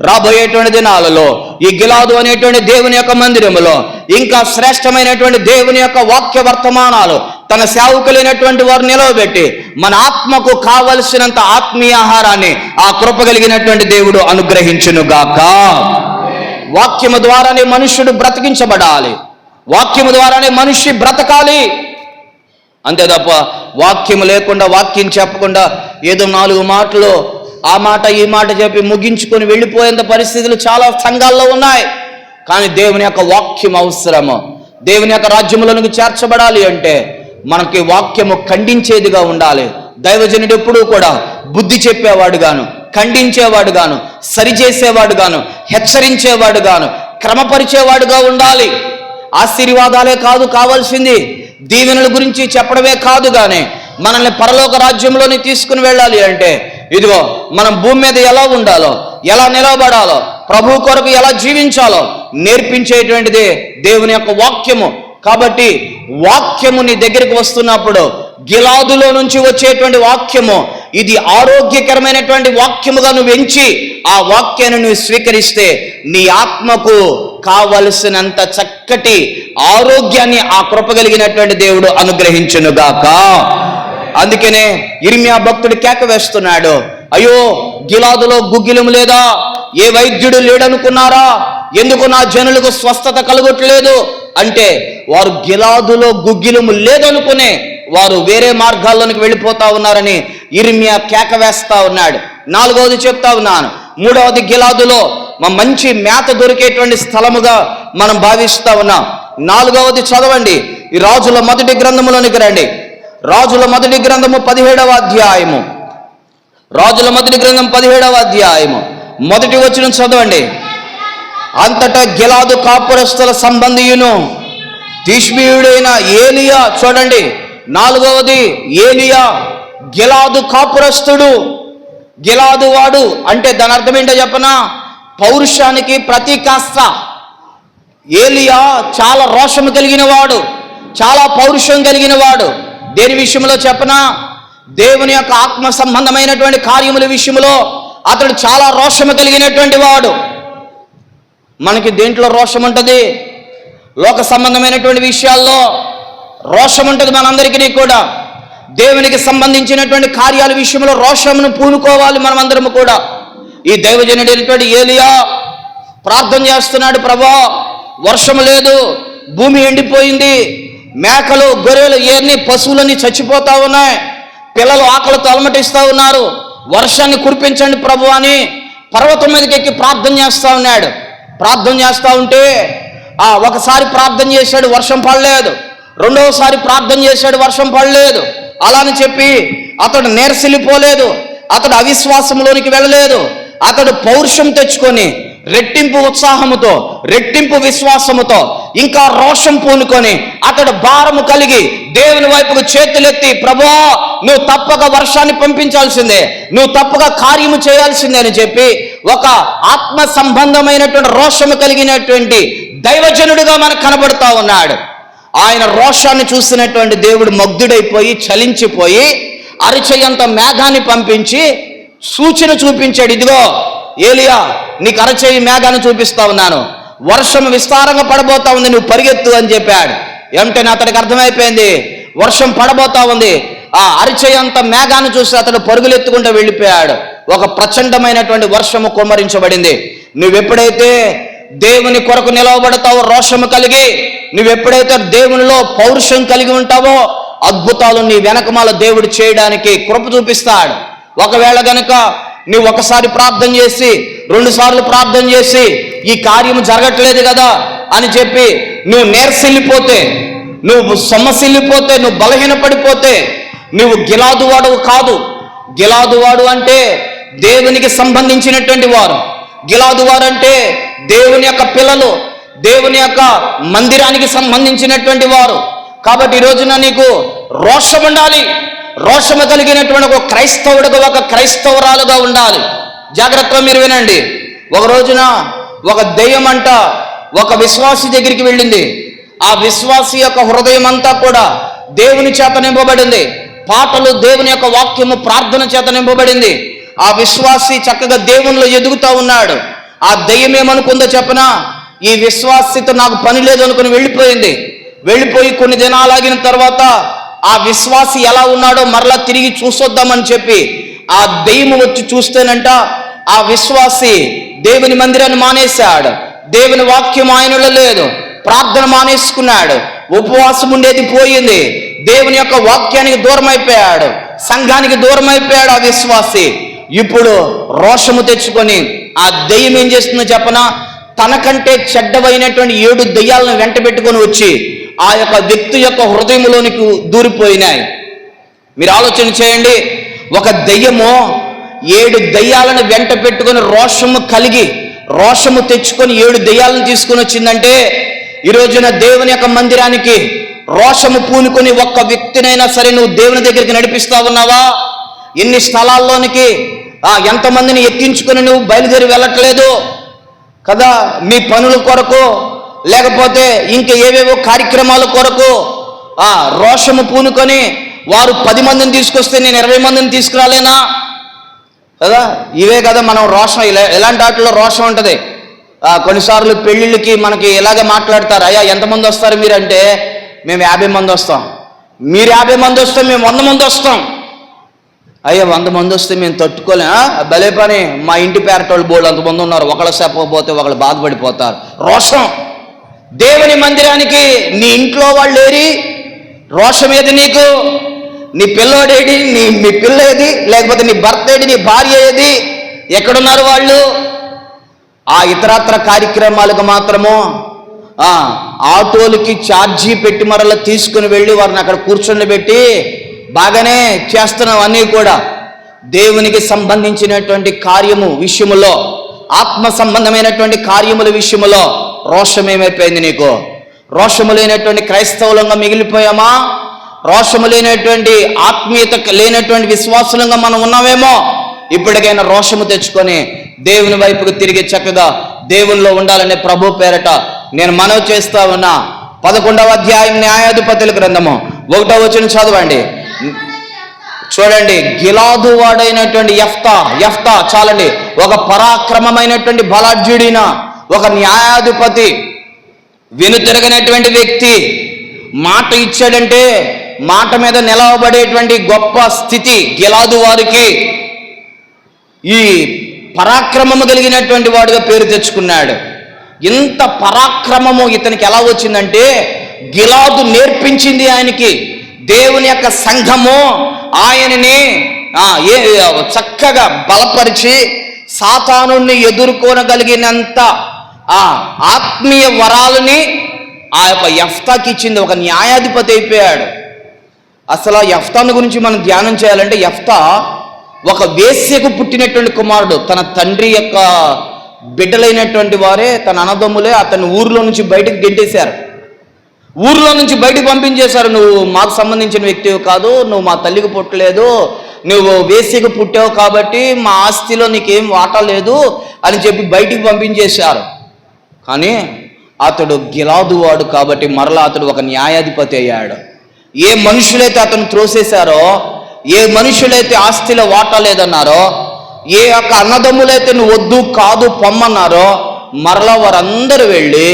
రాబోయేటువంటి దినాలలో ఈ గిలాదు అనేటువంటి దేవుని యొక్క మందిరములో ఇంకా శ్రేష్టమైనటువంటి దేవుని యొక్క వాక్య వర్తమానాలు తన సేవకులైనటువంటి వారు నిలవబెట్టి మన ఆత్మకు కావలసినంత ఆత్మీయ ఆహారాన్ని ఆ కృప కలిగినటువంటి దేవుడు అనుగ్రహించునుగాక. వాక్యము ద్వారానే మనుష్యుడు బ్రతికించబడాలి, వాక్యము ద్వారానే మనిషి బ్రతకాలి. అంతే తప్ప వాక్యము లేకుండా, వాక్యం చెప్పకుండా ఏదో 4 మాటలు ఆ మాట ఈ మాట చెప్పి ముగించుకొని వెళ్ళిపోయేంత పరిస్థితులు చాలా సంఘాల్లో ఉన్నాయి. కానీ దేవుని యొక్క వాక్యం అవసరము. దేవుని యొక్క రాజ్యములోనికి చేర్చబడాలి అంటే మనకి వాక్యము ఖండించేదిగా ఉండాలి. దైవజనుడు ఎప్పుడూ కూడా బుద్ధి చెప్పేవాడు గాను, ఖండించేవాడు గాను, సరిచేసేవాడు గాను, హెచ్చరించేవాడు గాను, క్రమపరిచేవాడుగా ఉండాలి. ఆశీర్వాదాలే కాదు కావాల్సింది, దీవెనల గురించి చెప్పడమే కాదు, కానీ మనల్ని పరలోక రాజ్యంలోని తీసుకుని వెళ్ళాలి అంటే ఇదిగో మనం భూమి మీద ఎలా ఉండాలో, ఎలా నిలబడాలో, ప్రభు కొరకు ఎలా జీవించాలో నేర్పించేటువంటిదే దేవుని యొక్క వాక్యము. కాబట్టి వాక్యము నీ దగ్గరికి వస్తున్నప్పుడు గిలాదులో నుంచి వచ్చేటువంటి వాక్యము ఇది ఆరోగ్యకరమైనటువంటి వాక్యముగా నువ్వు ఎంచి ఆ వాక్యాన్ని నువ్వు స్వీకరిస్తే నీ ఆత్మకు కావలసినంత చక్కటి ఆరోగ్యాన్ని ఆ కృప కలిగినటువంటి దేవుడు అనుగ్రహించునుగాక. అందుకనే ఇర్మియా భక్తుడు కేక వేస్తున్నాడు, అయ్యో గిలాదులో గుగ్గిలము లేదా? ఏ వైద్యుడు లేడనుకున్నారా? ఎందుకు నా జనులకు స్వస్థత కలగట్లేదు అంటే వారు గిలాదులో గుగ్గిలము లేదనుకునే వారు వేరే మార్గాల్లోనికి వెళ్ళిపోతా ఉన్నారని ఇర్మియా కేక వేస్తా ఉన్నాడు. 4వది చెప్తా ఉన్నాను. 3వది గిలాదులో మంచి మేత దొరికేటువంటి స్థలముగా మనం భావిస్తా ఉన్నాం. 4వది చదవండి, ఈ రాజుల మొదటి గ్రంథములోనికి రండి. రాజుల మొదటి గ్రంథము 17వ అధ్యాయము. రాజుల మొదటి గ్రంథం 17వ అధ్యాయము మొదటి వచనం చదవండి. అంతటా గిలాదు కాపురస్తుల సంబంధియును తిష్బీయుడైన ఏలియా, చూడండి 4వది ఏలియా, గిలాదు కాపురస్తుడు. గిలాదు వాడు అంటే దాని అర్థం ఏంటో చెప్పనా? పౌరుషానికి ప్రతీకాస్త. ఏలియా చాలా రోషము కలిగిన వాడు, చాలా పౌరుషం కలిగిన వాడు. దేని విషయంలో చెప్పనా? దేవుని యొక్క ఆత్మ సంబంధమైనటువంటి కార్యముల విషయంలో అతడు చాలా రోషము కలిగినటువంటి వాడు. మనకి దేంట్లో రోషం ఉంటుంది? లోక సంబంధమైనటువంటి విషయాల్లో రోషం ఉంటుంది మనందరికీ కూడా. దేవునికి సంబంధించినటువంటి కార్యాల విషయంలో రోషమును పూనుకోవాలి మనమందరము కూడా. ఈ దైవజనుడైనటువంటి ఏలియా ప్రార్థన చేస్తున్నాడు, ప్రభా వర్షం లేదు, భూమి ఎండిపోయింది, మేకలు గొర్రెలు ఏర్ని పశువులని చచ్చిపోతా ఉన్నాయి, పిల్లలు ఆకలితో అలమటిస్తూ ఉన్నారు, వర్షాన్ని కురిపించండి ప్రభు అని పర్వతం మీదకి ఎక్కి ప్రార్థన చేస్తూ ఉన్నాడు. ప్రార్థన చేస్తూ ఉంటే ఒకసారి ప్రార్థన చేశాడు, వర్షం పడలేదు. రెండవసారి ప్రార్థన చేశాడు, వర్షం పడలేదు. అలాని చెప్పి అతడు నీరసిల్లిపోలేదు, అతడు అవిశ్వాసంలోనికి వెళ్ళలేదు. అతడు పౌరుషం తెచ్చుకొని రెట్టింపు ఉత్సాహముతో, రెట్టింపు విశ్వాసముతో, ఇంకా రోషం పూనుకొని అతడు భారము కలిగి దేవుని వైపుకు చేతులెత్తి, ప్రభువా నువ్వు తప్పక వర్షాన్ని పంపించాల్సిందే, నువ్వు తప్పక కార్యము చేయాల్సిందే అని చెప్పి ఒక ఆత్మ సంబంధమైనటువంటి రోషము కలిగినటువంటి దైవజనుడిగా మనకు కనబడుతూ ఉన్నాడు. ఆయన రోషాన్ని చూసినటువంటి దేవుడు ముగ్ధుడైపోయి చలించిపోయి అరిచేయంత మేఘాన్ని పంపించి సూచన చూపించాడు. ఇదిగో ఏలియా, నీకు అరచేయి మేఘాన్ని చూపిస్తా ఉన్నాను, వర్షం విస్తారంగా పడబోతా ఉంది, నువ్వు పరిగెత్తు అని చెప్పాడు. ఏమిటని అతడికి అర్థమైపోయింది, వర్షం పడబోతా ఉంది. ఆ అరిచేయంత మేఘాన్ని చూసి అతడు పరుగులెత్తుకుంటూ వెళ్ళిపోయాడు. ఒక ప్రచండమైనటువంటి వర్షము కుమ్మరించబడింది. నువ్వెప్పుడైతే దేవుని కొరకు నిలవబడతావో రోషము కలిగి, నువ్వెప్పుడైతే దేవునిలో పౌరుషం కలిగి ఉంటావో అద్భుతాలు నీ వెనకమాల దేవుడు చేయడానికి కృప చూపిస్తాడు. ఒకవేళ గనుక నువ్వు ఒకసారి ప్రార్థన చేసి, 2 సార్లు ప్రార్థన చేసి ఈ కార్యము జరగట్లేదు కదా అని చెప్పి నువ్వు నీరసిల్లిపోతే, నువ్వు సొమ్మసిల్లిపోతే, నువ్వు బలహీనపడిపోతే నువ్వు గిలాదువాడు కాదు. గిలాదువాడు అంటే దేవునికి సంబంధించినటువంటి వారు. గిలాదువారు అంటే దేవుని యొక్క పిల్లలు, దేవుని యొక్క మందిరానికి సంబంధించినటువంటి వారు. కాబట్టి ఈ రోజున నీకు రోషం ఉండాలి. రోషము కలిగినటువంటి ఒక క్రైస్తవుడుగా, ఒక క్రైస్తవురాలుగా ఉండాలి. జాగ్రత్తగా మీరు వినండి. ఒక రోజున ఒక దెయ్యం అంట ఒక విశ్వాసి దగ్గరికి వెళ్ళింది. ఆ విశ్వాసి యొక్క హృదయం అంతా కూడా దేవుని చేత నింపబడింది. పాటలు, దేవుని యొక్క వాక్యము, ప్రార్థన చేత నింపబడింది. ఆ విశ్వాసి చక్కగా దేవునిలో ఎదుగుతూ ఉన్నాడు. ఆ దెయ్యం ఏమనుకుందో చెప్పనా, ఈ విశ్వాసితో నాకు పని లేదు అనుకుని వెళ్ళిపోయింది. వెళ్ళిపోయి కొన్ని దినాలాగిన తర్వాత ఆ విశ్వాసి ఎలా ఉన్నాడో మరలా తిరిగి చూసొద్దామని చెప్పి ఆ దెయ్యం వచ్చి చూస్తేనంట ఆ విశ్వాసి దేవుని మందిరాన్ని మానేశాడు. దేవుని వాక్యం ఆయనలో లేదు. ప్రార్థన మానేసుకున్నాడు. ఉపవాసం ఉండేది పోయింది. దేవుని యొక్క వాక్యానికి దూరం అయిపోయాడు. సంఘానికి దూరం అయిపోయాడు ఆ విశ్వాసి. ఇప్పుడు రోషము తెచ్చుకొని ఆ దెయ్యం ఏం చేస్తుందో చెప్పనా, తనకంటే చెడ్డవైనటువంటి 7 దెయ్యాలను వెంట పెట్టుకొని వచ్చి ఆ యొక్క వ్యక్తి యొక్క హృదయంలోనికి దూరిపోయినాయి. మీరు ఆలోచన చేయండి. ఒక దెయ్యము 7 దెయ్యాలను వెంట పెట్టుకొని రోషము కలిగి, రోషము తెచ్చుకొని 7 దెయ్యాలను తీసుకొని వచ్చిందంటే, ఈ రోజున దేవుని యొక్క మందిరానికి రోషము పూనుకొని ఒక్క వ్యక్తినైనా సరే నువ్వు దేవుని దగ్గరికి నడిపిస్తా ఉన్నావా? ఎన్ని స్థలాల్లోనికి ఎంతమందిని ఎక్కించుకొని నువ్వు బయలుదేరి వెళ్ళట్లేదు కదా? మీ పనుల కొరకు, లేకపోతే ఇంకా ఏవేవో కార్యక్రమాల కొరకు రోషము పూనుకొని వారు 10 మందిని తీసుకొస్తే నేను 20 మందిని తీసుకురాలేనా కదా? ఇవే కదా మనం రోషం. ఎలాంటి వాటిలో రోషం ఉంటుంది. కొన్నిసార్లు పెళ్ళిళ్ళకి మనకి ఎలాగ మాట్లాడతారు, అయ్యా ఎంతమంది వస్తారు మీరంటే, మేము 50 మంది వస్తాం. మీరు 50 మంది వస్తే మేము 100 మంది వస్తాం. అయ్యా 100 మంది వస్తే మేము తట్టుకోలే, భలే పని, మా ఇంటి పేరటోళ్ళు బోళ్ళు అంతమంది ఉన్నారు, ఒకళ్ళు చెప్పకపోతే ఒకళ్ళు బాధపడిపోతారు. రోషం. దేవుని మందిరానికి నీ ఇంట్లో వాళ్ళు ఏరి, రోషం ఏది నీకు? నీ పిల్లోడేది, నీ పిల్ల ఏది? లేకపోతే నీ భర్త ఏది? నీ భార్య ఏది? ఎక్కడున్నారు వాళ్ళు? ఆ ఇతరత్ర కార్యక్రమాలకు మాత్రము ఆటోలకి ఛార్జీ పెట్టి మరలా తీసుకుని వెళ్ళి వారిని అక్కడ కూర్చొని పెట్టి బాగానే చేస్తున్నాం. అన్నీ కూడా దేవునికి సంబంధించినటువంటి కార్యము విషయములో, ఆత్మ సంబంధమైనటువంటి కార్యముల విషయములో రోషం ఏమైపోయింది నీకు? రోషము లేనటువంటి క్రైస్తవులంగా మిగిలిపోయామా? రోషము లేనటువంటి ఆత్మీయత లేనటువంటి విశ్వాసులంగా మనం ఉన్నామేమో. ఇప్పటికైనా రోషము తెచ్చుకొని దేవుని వైపుకు తిరిగి చక్కగా దేవునిలో ఉండాలనే ప్రభు పేరట నేను మనవి చేస్తా ఉన్నా. 11వ అధ్యాయం న్యాయాధిపతుల గ్రంథము 1వ వచనం చదవండి. చూడండి, గిలాదు వాడైనటువంటి యెఫ్తా చాలండి, ఒక పరాక్రమమైనటువంటి బలాఢ్యుడిన ఒక న్యాయాధిపతి, వెనుతిరగనటువంటి వ్యక్తి మాట ఇచ్చాడంటే మాట మీద నిలవబడేటువంటి గొప్ప స్థితి గిలాదు వారికి. ఈ పరాక్రమము కలిగినటువంటి వాడుగా పేరు తెచ్చుకున్నాడు. ఇంత పరాక్రమము ఇతనికి ఎలా వచ్చిందంటే గిలాదు నేర్పించింది ఆయనకి. దేవుని యొక్క సంఘము ఆయనని చక్కగా బలపరిచి సాతానుని ఎదుర్కొనగలిగినంత ఆత్మీయ వరాలని ఆ యొక్క యెఫ్తాకి ఇచ్చింది. ఒక న్యాయాధిపతి అయిపోయాడు. అసలు యెఫ్తాను గురించి మనం ధ్యానం చేయాలంటే యెఫ్తా ఒక వేశ్యకు పుట్టినటువంటి కుమారుడు. తన తండ్రి యొక్క బిడ్డలైనటువంటి వారే, తన అన్నదమ్ములే అతన్ని ఊరిలో నుంచి బయటకు గెంటేశారు. ఊర్లో నుంచి బయటకు పంపించేశారు. నువ్వు మాకు సంబంధించిన వ్యక్తివి కాదు, నువ్వు మా తల్లికి పుట్టలేదు, నువ్వు వేశ్యకు పుట్టావు కాబట్టి మా ఆస్తిలో నీకేం వాటా లేదు అని చెప్పి బయటికి పంపించేశారు. కానీ అతడు గిలాదు వాడు కాబట్టి మరలా అతడు ఒక న్యాయాధిపతి అయ్యాడు. ఏ మనుషులైతే అతను త్రోసేశారో, ఏ మనుషులైతే ఆస్తిలో వాటా లేదన్నారో, ఏ యొక్క అన్నదమ్ములైతే నువ్వు వద్దు కాదు పొమ్మన్నారో, మరలా వారందరూ వెళ్ళి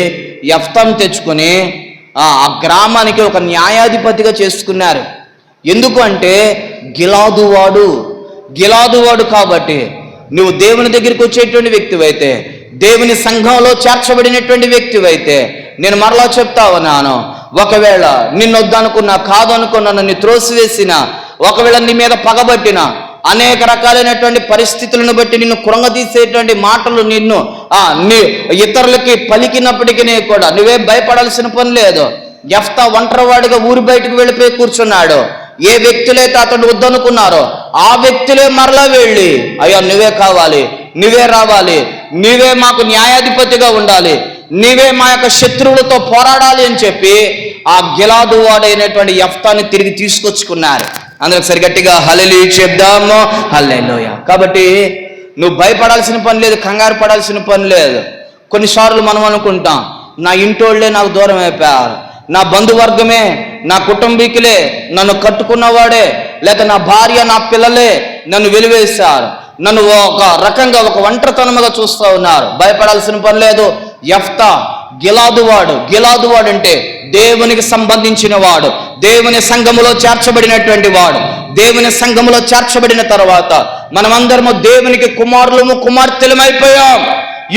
యెఫ్తాను తెచ్చుకొని ఆ గ్రామానికి ఒక న్యాయాధిపతిగా చేసుకున్నారు. ఎందుకు అంటే గిలాదువాడు కాబట్టి. నువ్వు దేవుని దగ్గరికి వచ్చేటువంటి వ్యక్తివైతే, దేవుని సంఘంలో చేర్చబడినటువంటి వ్యక్తివైతే, నేను మరలా చెప్తా ఉన్నాను, ఒకవేళ నిన్ను వద్దనుకున్నా, కాదనుకున్నా, నన్ను త్రోసివేసిన, ఒకవేళ నీ మీద పగబట్టిన, అనేక రకాలైనటువంటి పరిస్థితులను బట్టి నిన్ను కృంగతీసేటువంటి మాటలు నిన్ను ఇతరులకి పలికినప్పటికీ కూడా నువ్వే భయపడాల్సిన పని లేదు. యెఫ్తా ఒంటరివాడిగా ఊరి బయటకు వెళ్ళిపోయి కూర్చున్నాడు. ఏ వ్యక్తులైతే అతడు వద్దనుకున్నారో ఆ వ్యక్తులే మరలా వెళ్ళి, అయ్యో నువ్వే కావాలి, నువ్వే రావాలి, నీవే మాకు న్యాయాధిపతిగా ఉండాలి, నీవే మా యొక్క శత్రువులతో పోరాడాలి అని చెప్పి ఆ గిలాదు వాడైనటువంటి యెఫ్తాని తిరిగి తీసుకొచ్చుకున్నారు. అందరూ ఒకసారి గట్టిగా హల్లెలూయా చెప్దాము. హల్లెలూయా. కాబట్టి నువ్వు భయపడాల్సిన పని లేదు, కంగారు పడాల్సిన పని లేదు. కొన్నిసార్లు మనం అనుకుంటాం, నా ఇంటోళ్లే నాకు దూరం అయిపోయారు, నా బంధువర్గమే, నా కుటుంబీకులే, నన్ను కట్టుకున్నవాడే, లేక నా భార్య, నా పిల్లలే నన్ను వెలివేశారు, నన్ను ఒక రకంగా ఒక ఒంటరితనముగా చూస్తూ ఉన్నారు. భయపడాల్సిన పని లేదు. యెఫ్తా గిలాదువాడు అంటే దేవునికి సంబంధించిన వాడు, దేవుని సంఘములో చేర్చబడినటువంటి వాడు. దేవుని సంఘములో చేర్చబడిన తర్వాత మనమందరము దేవునికి కుమారులము కుమార్తెలమైపోయాం.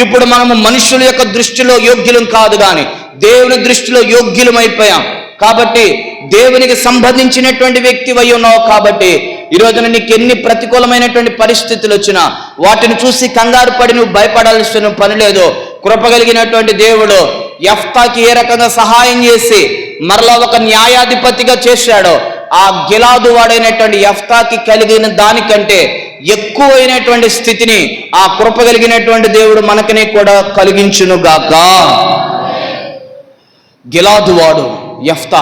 ఇప్పుడు మనము మనుషుల యొక్క దృష్టిలో యోగ్యులం కాదు, కానీ దేవుని దృష్టిలో యోగ్యులమైపోయాం. కాబట్టి దేవునికి సంబంధించినటువంటి వ్యక్తి అయి ఉన్నావు. కాబట్టి ఈ రోజున నీకు ఎన్ని ప్రతికూలమైనటువంటి పరిస్థితులు వచ్చినా వాటిని చూసి కంగారు పడి నువ్వు భయపడాల్సిన పని లేదు. కృపగలిగినటువంటి దేవుడు యెఫ్తాకి ఏ రకంగా సహాయం చేసి మరలా ఒక న్యాయాధిపతిగా చేశాడో, ఆ గిలాదు వాడైనటువంటి యెఫ్తాకి కలిగిన దానికంటే ఎక్కువైనటువంటి స్థితిని ఆ కృపగలిగినటువంటి దేవుడు మనకిని కూడా కలిగించును గాక. గిలాదు వాడు యెఫ్తా,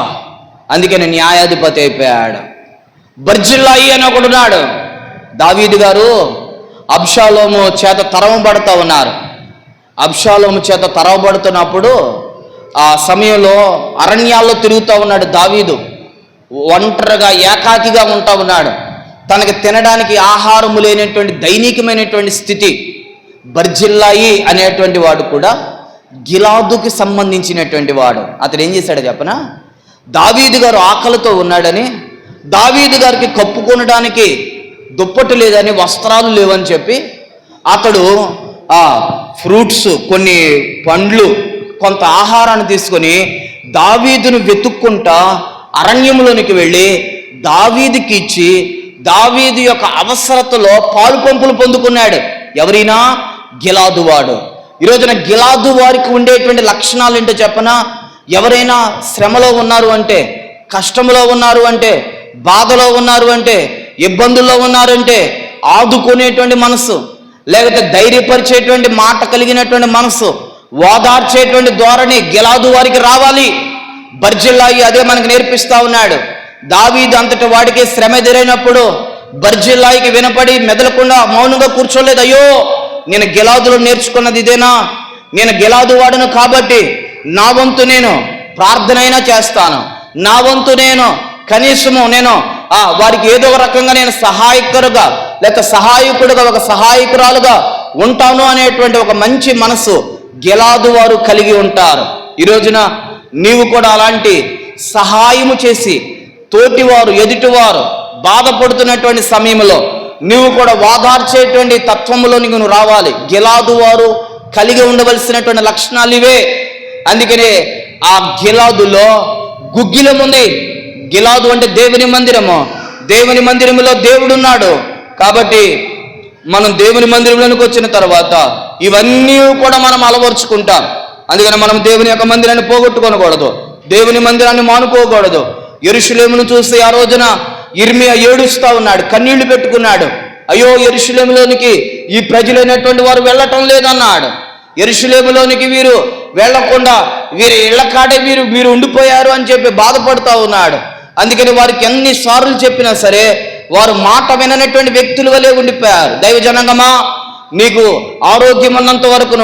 అందుకని న్యాయాధిపతి అయిపోయాడు. బర్జిల్లాయి అని ఒకడున్నాడు. దావీదు గారు అబ్షాలోము చేత తరవబడతా ఉన్నారు. అబ్షాలోము చేత తరవబడుతున్నప్పుడు ఆ సమయంలో అరణ్యాల్లో తిరుగుతూ ఉన్నాడు దావీదు. ఒంటరిగా ఏకాకిగా ఉంటా ఉన్నాడు. తనకి తినడానికి ఆహారము లేనటువంటి దైనికమైనటువంటి స్థితి. బర్జిల్లాయి అనేటువంటి వాడు కూడా గిలాదుకి సంబంధించినటువంటి వాడు. అతడు ఏం చేశాడో చెప్పనా, దావీదు గారు ఆకలితో ఉన్నాడని, దావీదు గారికి కప్పుకొనడానికి దుప్పటి లేదని, వస్త్రాలు లేవని చెప్పి అతడు ఫ్రూట్స్, కొన్ని పండ్లు, కొంత ఆహారాన్ని తీసుకొని దావీదును వెతుక్కుంటా అరణ్యంలోనికి వెళ్ళి దావీదుకి ఇచ్చి దావీదు యొక్క అవసరతలో పాలు పంపులు పొందుకున్నాడు. ఎవరైనా గిలాదు వాడు. ఈ రోజున గిలాదు వారికి ఉండేటువంటి లక్షణాలు ఏంటో చెప్పనా, ఎవరైనా శ్రమలో ఉన్నారు అంటే, కష్టంలో ఉన్నారు అంటే, బాధలో ఉన్నారు అంటే, ఇబ్బందుల్లో ఉన్నారంటే ఆదుకునేటువంటి మనసు, లేకపోతే ధైర్యపరిచేటువంటి మాట కలిగినటువంటి మనసు, ఓదార్చేటువంటి ధోరణి గిలాదు వారికి రావాలి. బర్జిల్లాయి అదే మనకు నేర్పిస్తా ఉన్నాడు. దావీదు అంతటి వాడికి శ్రమ ఎదురైనప్పుడు బర్జిల్లాయికి వినపడి మెదలకుండా మౌనంగా కూర్చోలేదు. అయ్యో, నేను గిలాదులో నేర్చుకున్నది ఇదేనా, నేను గిలాదు వాడును కాబట్టి నా వంతు నేను ప్రార్థన అయినా చేస్తాను, నా వంతు నేను కనీసము నేను వారికి ఏదో ఒక రకంగా నేను సహాయకుడుగా లేక సహాయకుడుగా, ఒక సహాయకురాలుగా ఉంటాను అనేటువంటి ఒక మంచి మనసు గిలాదు వారు కలిగి ఉంటారు. ఈ రోజున నీవు కూడా అలాంటి సహాయము చేసి తోటివారు ఎదుటివారు బాధపడుతున్నటువంటి సమయంలో నీవు కూడా వాదార్చేటువంటి తత్వములోనికి నువ్వు రావాలి. గిలాదు వారు కలిగి ఉండవలసినటువంటి లక్షణాలు ఇవే. అందుకనే ఆ గిలాదులో గుగ్గిలం ఉంది. గిలాదు అంటే దేవుని మందిరము. దేవుని మందిరములో దేవుడున్నాడు. కాబట్టి మనం దేవుని మందిరంలోనికి వచ్చిన తర్వాత ఇవన్నీ కూడా మనం అలవర్చుకుంటాం. అందుకని మనం దేవుని యొక్క మందిరాన్ని పోగొట్టుకోకూడదు, దేవుని మందిరాన్ని మానుకోకూడదు. యెరూషలేమును చూసి ఆ రోజున ఇర్మియా ఏడుస్తా ఉన్నాడు, కన్నీళ్లు పెట్టుకున్నాడు. అయ్యో, యెరూషలేములోనికి ఈ ప్రజలైనటువంటి వారు వెళ్ళటం లేదన్నాడు. యెరూషలేములోనికి వీరు వెళ్లకుండా వీరి ఇళ్ల కాడే వీరు ఉండిపోయారు అని చెప్పి బాధపడుతూ ఉన్నాడు. అందుకని వారికి ఎన్నిసార్లు చెప్పినా సరే వారు మాట విననటువంటి వ్యక్తుల వలె ఉండిపోయారు. దైవజనంగమా, నీకు ఆరోగ్యం ఉన్నంత వరకు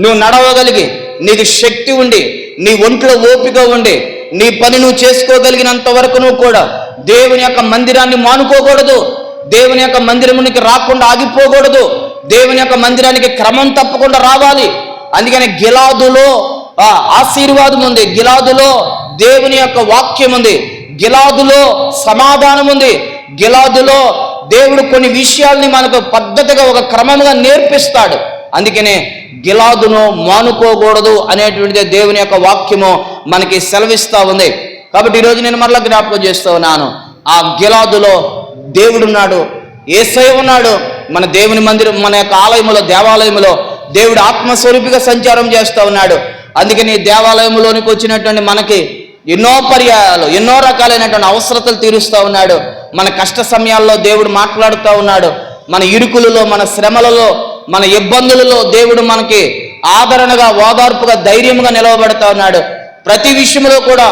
నువ్వు నడవగలిగి, నీకు శక్తి ఉండి, నీ ఒంట్లో ఓపిక ఉండి, నీ పని నువ్వు చేసుకోగలిగినంత వరకు నువ్వు కూడా దేవుని యొక్క మందిరాన్ని మానుకోకూడదు. దేవుని యొక్క మందిరమునికి రాకుండా ఆగిపోకూడదు. దేవుని యొక్క మందిరానికి క్రమం తప్పకుండా రావాలి. అందుకని గిలాదులో ఆశీర్వాదం ఉంది, గిలాదులో దేవుని యొక్క వాక్యం ఉంది, గిలాదులో సమాధానం ఉంది, గిలాదులో దేవుడు కొన్ని విషయాల్ని మనకు పద్ధతిగా ఒక క్రమంగా నేర్పిస్తాడు. అందుకనే గిలాదును మానుకోకూడదు అనేటువంటిది దేవుని యొక్క వాక్యము మనకి సెలవిస్తూ ఉంది. కాబట్టి ఈరోజు నేను మరలా జ్ఞాపకం చేస్తూ ఉన్నాను, ఆ గిలాదులో దేవుడున్నాడు, యేసయ్య ఉన్నాడు. మన దేవుని మందిరం, మన యొక్క ఆలయములో, దేవాలయములో దేవుడు ఆత్మస్వరూపిగా సంచారం చేస్తూ ఉన్నాడు. అందుకని దేవాలయంలోనికి వచ్చినటువంటి మనకి ఎన్నో పర్యాయాలు, ఎన్నో రకాలైనటువంటి అవసరతలు తీరుస్తూ ఉన్నాడు. మన కష్ట సమయాల్లో దేవుడు మాట్లాడుతూ ఉన్నాడు. మన ఇరుకులలో, మన శ్రమలలో, మన ఇబ్బందులలో దేవుడు మనకి ఆదరణగా, ఓదార్పుగా, ధైర్యంగా నిలవబెడతా ఉన్నాడు. ప్రతి విషయంలో కూడా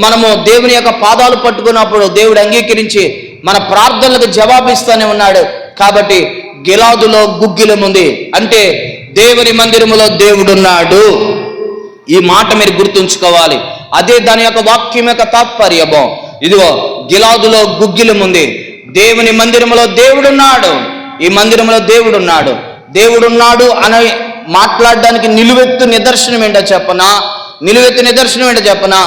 మనము దేవుని యొక్క పాదాలు పట్టుకున్నప్పుడు దేవుడు అంగీకరించి మన ప్రార్థనలకు జవాబిస్తూనే ఉన్నాడు. కాబట్టి గిలాదులో గుగ్గిలం ఉంది అంటే దేవుని మందిరములో దేవుడున్నాడు. ఈ మాట మీరు గుర్తుంచుకోవాలి. అదే దాని యొక్క వాక్యం యొక్క తాత్పర్యము. ఇదిగో, గిలాదులో గుగ్గిలం ఉంది, దేవుని మందిరములో దేవుడున్నాడు. ఈ మందిరంలో దేవుడున్నాడు. దేవుడున్నాడు అని మాట్లాడడానికి నిలువెత్తు నిదర్శనం ఏంటో చెప్పనా? నిలువెత్తు నిదర్శనం ఏంటో చెప్పనా?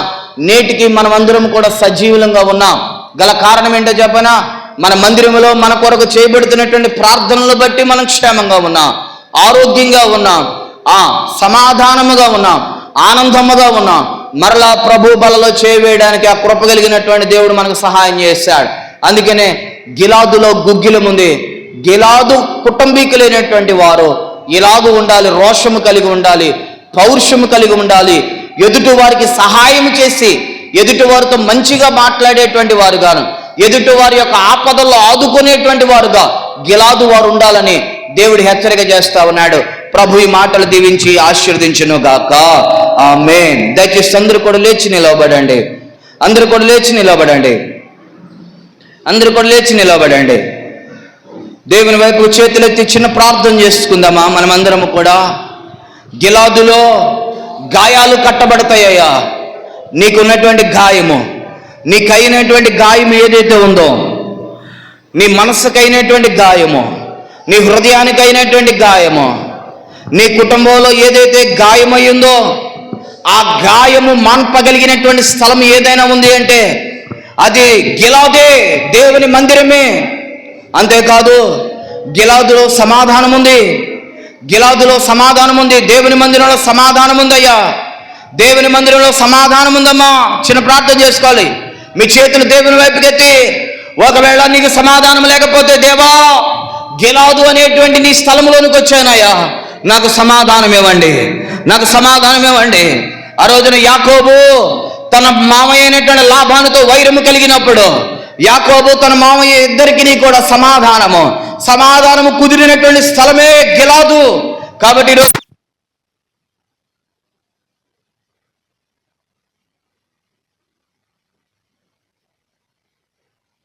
నేటికి మనమందరం కూడా సజీవులంగా ఉన్నాం. గల కారణం ఏంటో చెప్పనా? మన మందిరంలో మన కొరకు చేయబడుతున్నటువంటి ప్రార్థనలు బట్టి మనం క్షేమంగా ఉన్నాం, ఆరోగ్యంగా ఉన్నాం, సమాధానముగా ఉన్నాం, ఆనందముగా ఉన్నాం. మరలా ప్రభు బలలో చేయవేయడానికి ఆ కృప కలిగినటువంటి దేవుడు మనకు సహాయం చేశాడు. అందుకనే గిలాదులో గుగ్గిలం ఉంది. గిలాదు కుటుంబీకులైనటువంటి వారు ఇలాగూ ఉండాలి, రోషము కలిగి ఉండాలి, పౌరుషము కలిగి ఉండాలి, ఎదుటి వారికి సహాయం చేసి ఎదుటి వారితో మంచిగా మాట్లాడేటువంటి వారుగాను, ఎదుటి వారి యొక్క ఆపదల్లో ఆదుకునేటువంటి వారుగా గిలాదు వారు ఉండాలని దేవుడు హెచ్చరిక చేస్తా ఉన్నాడు. ప్రభు ఈ మాటలు దీవించి ఆశీర్వదించును గాక. ఆమేన్. దయచేసి అందరూ కూడా లేచి నిలవబడండి. అందరూ కూడా లేచి నిలవబడండి. అందరూ కూడా లేచి నిలవబడండి. దేవుని వైపు చేతులెత్తి చిన్న ప్రార్థన చేసుకుందామా మనమందరము కూడా. గిలాదులో గాయాలు కట్టబడతాయ్యా. నీకున్నటువంటి గాయము, నీకైనటువంటి గాయం ఏదైతే ఉందో, నీ మనసుకైనటువంటి గాయము, నీ హృదయానికి అయినటువంటి గాయము, నీ కుటుంబంలో ఏదైతే గాయమయ్యిందో ఆ గాయము మాన్పగలిగినటువంటి స్థలం ఏదైనా ఉంది అంటే అది గిలాదే, దేవుని మందిరమే. అంతేకాదు గిలాదులో సమాధానం ఉంది, గిలాదులో సమాధానం ఉంది, దేవుని మందిరంలో సమాధానం ఉందయ్యా, దేవుని మందిరంలో సమాధానం ఉందమ్మా. చిన్న ప్రార్థన చేసుకోవాలి. మీ చేతులు దేవుని వైపుకి ఎత్తి, ఒకవేళ నీకు సమాధానం లేకపోతే, దేవా గిలాదు అనేటువంటి నీ స్థలంలోనికి వచ్చానయ్యా, నాకు సమాధానం ఇవ్వండి, నాకు సమాధానం ఇవ్వండి. ఆ రోజున యాకోబు తన మామయ్య అయినటువంటి లాబానుతో వైరము కలిగినప్పుడు యాకోబు తన మామయ్య ఇద్దరికి కూడా సమాధానము కుదిరినటువంటి స్థలమే గిలాదు. కాబట్టి ఈరోజు